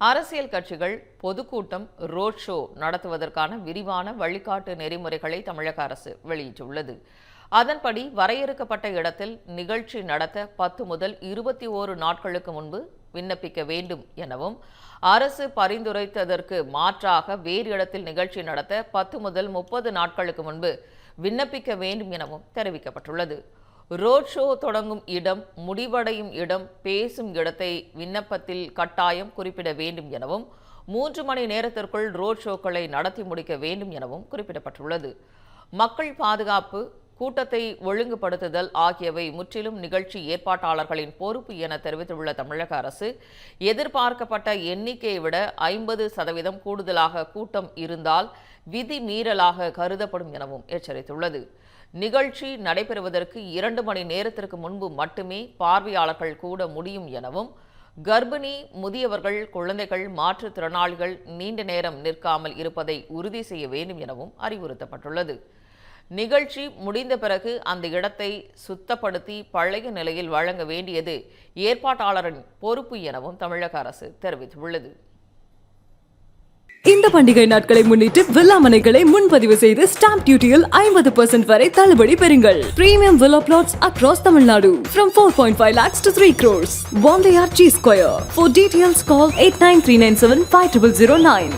அரசியல் கட்சிகள் பொதுக்கூட்டம் ரோட் ஷோ நடத்துவதற்கான விரிவான வழிகாட்டு நெறிமுறைகளை தமிழக அரசு வெளியிட்டுள்ளது. அதன்படி வரையறுக்கப்பட்ட இடத்தில் நிகழ்ச்சி நடத்த 10 முதல் 21 நாட்களுக்கு முன்பு விண்ணப்பிக்க வேண்டும் எனவும், அரசு பரிந்துரைத்ததற்கு மாற்றாக வேறு இடத்தில் நிகழ்ச்சி நடத்த 10 முதல் 30 நாட்களுக்கு முன்பு விண்ணப்பிக்க வேண்டும் எனவும் தெரிவிக்கப்பட்டுள்ளது. ரோட் ஷோ தொடங்கும் இடம், முடிவடையும் இடம், பேசும் இடத்தை விண்ணப்பத்தில் கட்டாயம் குறிப்பிட வேண்டும் எனவும், 3 மணி நேரத்திற்குள் ரோட் ஷோக்களை நடத்தி முடிக்க வேண்டும் எனவும் குறிப்பிடப்பட்டுள்ளது. மக்கள் பாதுகாப்பு, கூட்டத்தை ஒழுங்குபடுத்துதல் ஆகியவை முற்றிலும் நிகழ்ச்சி ஏற்பாட்டாளர்களின் பொறுப்பு என தெரிவித்துள்ள தமிழக அரசு, எதிர்பார்க்கப்பட்ட எண்ணிக்கையை விட 50% கூடுதலாக கூட்டம் இருந்தால் விதி மீறலாக கருதப்படும் எனவும் எச்சரித்துள்ளது. நிகழ்ச்சி நடைபெறுவதற்கு 2 மணி நேரத்திற்கு முன்பு மட்டுமே பார்வையாளர்கள் கூட முடியும் எனவும், கர்ப்பிணி, முதியவர்கள், குழந்தைகள், மாற்றுத்திறனாளிகள் நீண்ட நேரம் நிற்காமல் இருப்பதை உறுதி செய்ய வேண்டும் எனவும் அறிவுறுத்தப்பட்டுள்ளது. நிகழ்ச்சி முடிந்த பிறகு அந்த இடத்தை சுத்தப்படுத்தி பழைய நிலையில் வழங்க வேண்டியது ஏற்பாட்டாளரின் பொறுப்பு எனவும் தமிழக அரசு தெரிவித்துள்ளது. இந்த பண்டிகை நாட்களை முன்னிட்டு வில்லா மனைகளை முன்பதிவு செய்து ஸ்டாம்ப் டியூட்டியில் 50% வரை தள்ளுபடி பெறுங்கள். Premium villa plots across Tamil Nadu from 4.5 lakhs to 3 crores. Bondayar G Square. For details call 89397 5009.